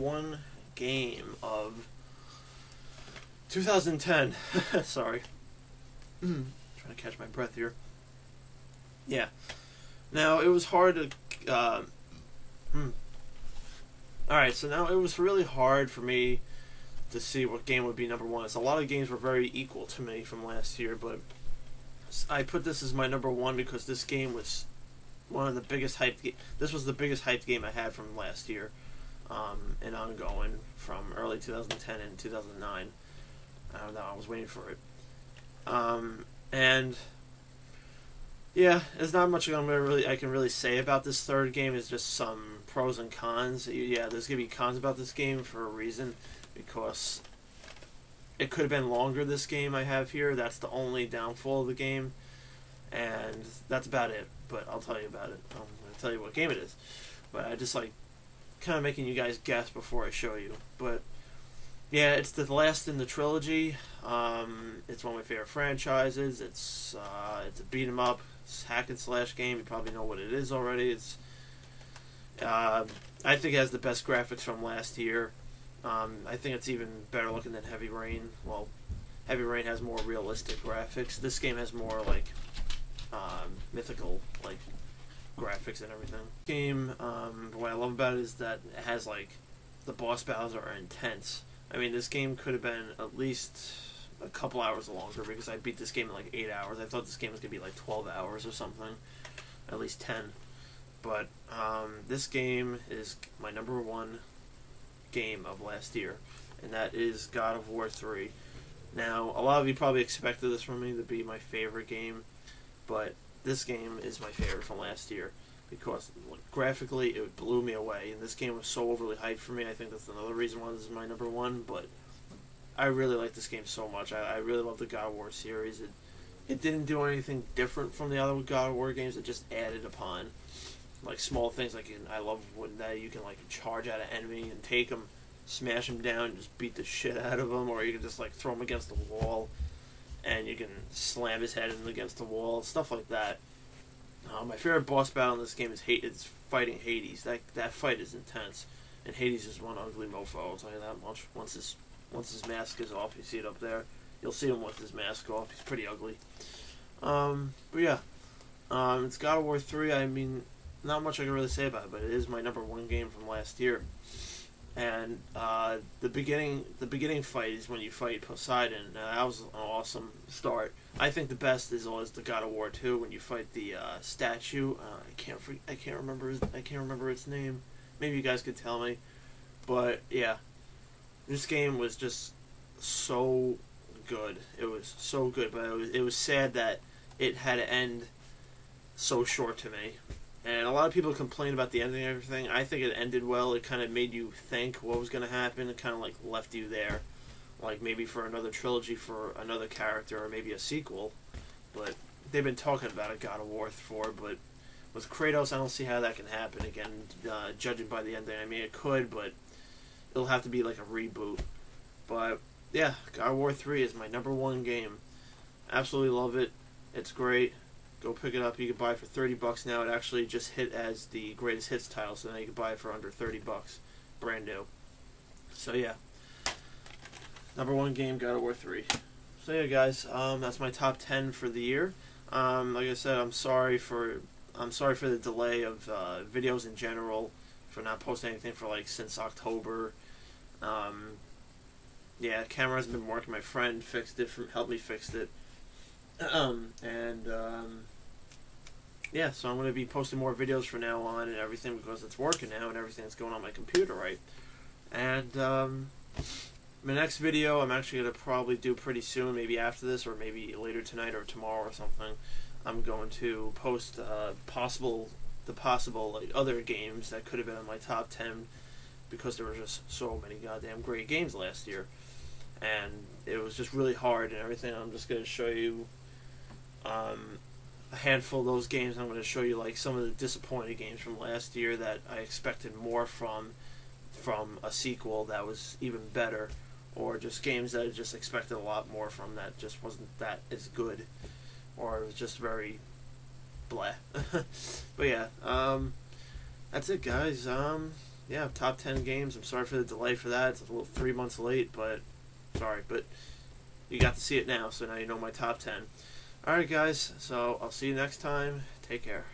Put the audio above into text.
one game of 2010. Sorry. Trying to catch my breath here. Yeah. Now, it was hard to... Alright, so now it was really hard for me to see what game would be number one. So a lot of games were very equal to me from last year, but I put this as my number one because this game was one of the biggest hyped... This was the biggest hyped game I had from last year, and ongoing from early 2010 and 2009. I don't know, I was waiting for it. And yeah, there's not much I can really say about this third game. It's just some pros and cons. Yeah, there's gonna be cons about this game for a reason, because it could have been longer. This game I have here, that's the only downfall of the game, and that's about it. But I'll tell you about it. I'm gonna tell you what game it is. But I just like kind of making you guys guess before I show you. But yeah, it's the last in the trilogy. It's one of my favorite franchises. It's a beat 'em up. It's a hack and slash game. You probably know what it is already. It's I think it has the best graphics from last year. I think it's even better looking than Heavy Rain. Well, Heavy Rain has more realistic graphics. This game has more like mythical like graphics and everything. Game, what I love about it is that it has like the boss battles are intense. I mean, this game could have been at least a couple hours longer because I beat this game in like 8 hours. I thought this game was going to be like 12 hours or something. At least 10. But this game is my number one game of last year. And that is God of War 3. Now, a lot of you probably expected this from me to be my favorite game. But this game is my favorite from last year. Because graphically, it blew me away. And this game was so overly hyped for me. I think that's another reason why this is my number one. But I really like this game so much. I really love the God of War series. It didn't do anything different from the other God of War games. It just added upon like small things. Like I love when you can like charge at an enemy and take them, smash them down, and just beat the shit out of them. Or you can just like throw him against the wall, and you can slam his head in against the wall. Stuff like that. My favorite boss battle in this game is it's fighting Hades. That fight is intense, and Hades is one ugly mofo. I'll tell you that much. Once his mask is off, you see it up there. You'll see him with his mask off. He's pretty ugly. But yeah, it's God of War 3. I mean, not much I can really say about it, but it is my number one game from last year. And the beginning fight is when you fight Poseidon. That was an awesome start. I think the best is always the God of War 2 when you fight the statue. I can't remember its name. Maybe you guys could tell me. But yeah, this game was just so good. It was so good, but it was sad that it had to end so short to me. And a lot of people complain about the ending and everything. I think it ended well. It kind of made you think what was going to happen. It kind of like left you there. Like maybe for another trilogy for another character or maybe a sequel. But they've been talking about it, God of War 4. But with Kratos, I don't see how that can happen again, judging by the ending. I mean, it could, but it'll have to be like a reboot. But yeah, God of War 3 is my number one game. Absolutely love it. It's great. Go pick it up. You can buy it for $30 now. It actually just hit as the greatest hits title, so now you can buy it for under $30, brand new. So yeah, number one game, God of War 3. So yeah, guys, that's my top 10 for the year. Like I said, I'm sorry for the delay of videos in general, for not posting anything for like since October. Yeah, camera hasn't been working. My friend fixed it, helped me fix it. Yeah, so I'm going to be posting more videos from now on and everything because it's working now and everything's going on my computer right. And my next video I'm actually going to probably do pretty soon, maybe after this or maybe later tonight or tomorrow or something. I'm going to post the possible like other games that could have been in my top 10 because there were just so many goddamn great games last year. And it was just really hard and everything. I'm just going to show you a handful of those games. I'm going to show you like some of the disappointing games from last year that I expected more from a sequel that was even better, or just games that I just expected a lot more from that just wasn't that as good, or it was just very bleh. But yeah, that's it, guys. yeah, top 10 games. I'm sorry for the delay for that. It's a little 3 months late, but sorry. But you got to see it now, so now you know my top 10. Alright, guys, so I'll see you next time. Take care.